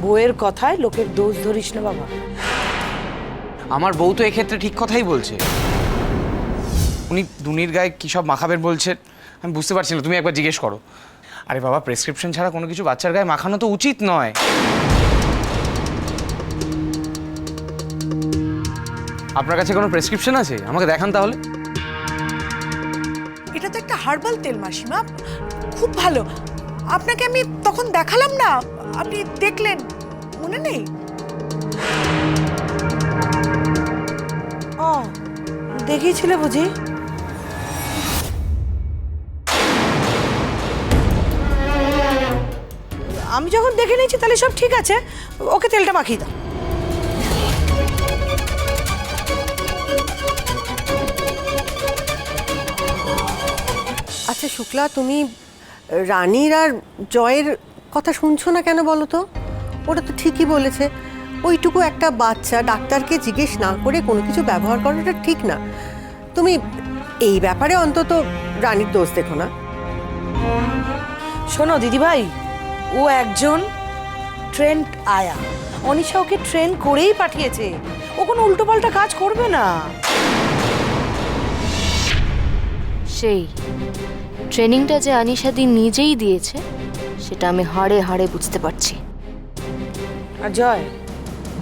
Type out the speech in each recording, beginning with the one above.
বউয়ের কথায় লোকের দোষ ধরিস না বাবা। আমার বউ তো এক্ষেত্রে ঠিক কথাই বলছে। উনি দুনির গায়ে কী সব মাখাবেন বলছেন আমি বুঝতে পারছি না, তুমি একবার জিজ্ঞেস করো। আরে বাবা, প্রেসক্রিপশন ছাড়া কোনো কিছু বাচ্চার গায়ে মাখানো তো উচিত নয়। আপনার কাছে কোনো প্রেসক্রিপশন আছে? আমাকে দেখান তাহলে। এটা তো একটা হার্বাল তেল মাসিমা, খুব ভালো। আপনাকে আমি তখন দেখালাম না, আপনি দেখলেন, মনে নেই? ও, দেখিয়েছিলে বুঝি? আমি যখন দেখে নিয়েছি তাহলে সব ঠিক আছে, ওকে তেলটা মাখিয়ে দাও। আচ্ছা শুক্লা, তুমি রানীর আর জয়ের কথা শুনছো না কেন বলো তো? ওরা তো ঠিকই বলেছে, ওইটুকু একটা বাচ্চা ডাক্তারকে জিজ্ঞেস না করে কোনো কিছু ব্যবহার করাটা ঠিক না। তুমি এই ব্যাপারে অন্তত রানীর দোষ দেখো না। শোনো দিদিভাই, ও একজন ট্রেন্ড আয়া, অনিশা ওকে ট্রেন করেই পাঠিয়েছে, ও কোনো উল্টোপাল্টা কাজ করবে না। সেই ট্রেনিংটা যে আনিশাদি নিজেই দিয়েছে সেটা আমি হাড়ে হাড়ে বুঝতে পারছি। আর জয়,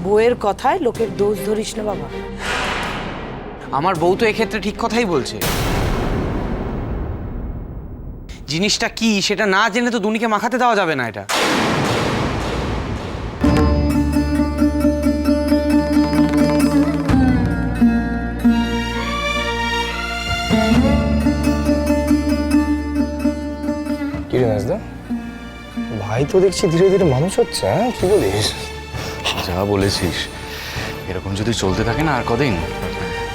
বউয়ের কথায় লোকের দোষ ধরিস না বাবা। আমার বউ তো এক্ষেত্রে ঠিক কথাই বলছে। জিনিসটা কি সেটা না জেনে তো দুনিকে মাখাতে দেওয়া যাবে না এটা। কি রে নাজদা, ভাই তো দেখছি ধীরে ধীরে মানুষ হচ্ছে। হ্যাঁ, কি বলিস? যা বলেছিস, এরকম যদি চলতে থাকে না আর কদিন,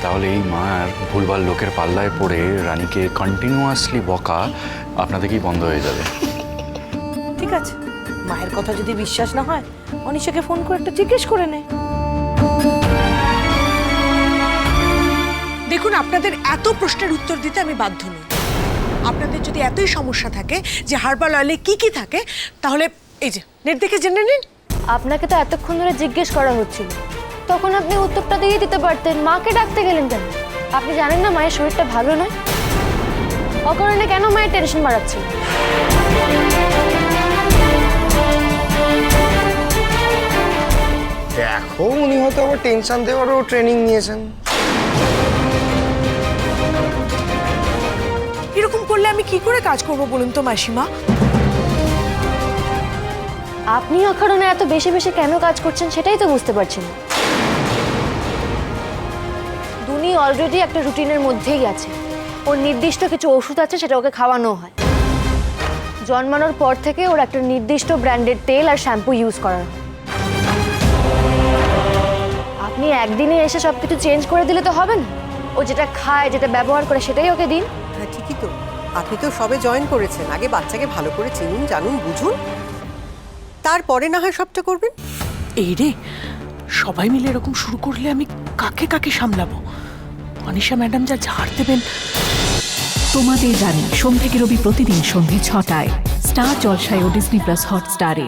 তাহলে এই মার ভুলভাল লোকের পাল্লায় পড়ে রানীকে কন্টিনিউয়াসলি বকা আপনাদেরকেই বন্ধ হয়ে যাবে। ঠিক আছে, মায়ের কথা যদি বিশ্বাস না হয় অনিশাকে ফোন করে একটা জিজ্ঞেস করে নে। দেখুন, আপনাদের এত প্রশ্নের উত্তর দিতে আমি বাধ্য নই। আপনাদের যদি এতই সমস্যা থাকে যে হার্বাল অয়েলে কি কি থাকে, তাহলে এই যে নেট দেখে জেনে নিন। আপনাকে তো এতক্ষণ ধরে জিজ্ঞেস করা হচ্ছিল, তখন আপনি উত্তরটা দিয়ে দিতে পারতেন। মাকে ডাকতে গেলেন কেন? আপনি জানেন না মায়ের শরীরটা ভালো নয়? অকারণে কেন মায়ের টেনশন বাড়াচ্ছেন? দেখো, উনি হয়তো আবার টেনশন দেওয়ারও ট্রেনিং নিয়েছেন। এরকম করলে আমি কি করে কাজ করব বলুন তো মাসিমা? আপনি অকারণে এত বেশি বেশি কেন কাজ করছেন সেটাই তো বুঝতে পারছেন না। দুনি অলরেডি একটা রুটিনের মধ্যেই আছে। ওর নির্দিষ্ট কিছু ওষুধ আছে, সেটা ওকে খাওয়ানো হয়। জন্মানোর পর থেকে ওর একটা নির্দিষ্ট ব্র্যান্ডের তেল আর শ্যাম্পু ইউজ করার হয়। আপনি একদিনে এসে সব কিছু চেঞ্জ করে দিলে তো হবে না। ও যেটা খায়, যেটা ব্যবহার করে সেটাই ওকে দিন। হ্যাঁ ঠিকই তো, আপনি তো সবে জয়েন করেছেন, আগে বাচ্চাকে ভালো করে চিনুন, জানুন, বুঝুন, তারপরে না হয় সবটা করবেন। এই রে, সবাই মিলে এরকম শুরু করলে আমি কাকে কাকে সামলাবো? অনিশা ম্যাডাম যা ঝাড় দেবেন। তোমাদের রানী সোম থেকে রবি প্রতিদিন সন্ধ্যে ৬টায় স্টার জলসায় ও ডিজনি প্লাস হটস্টারে।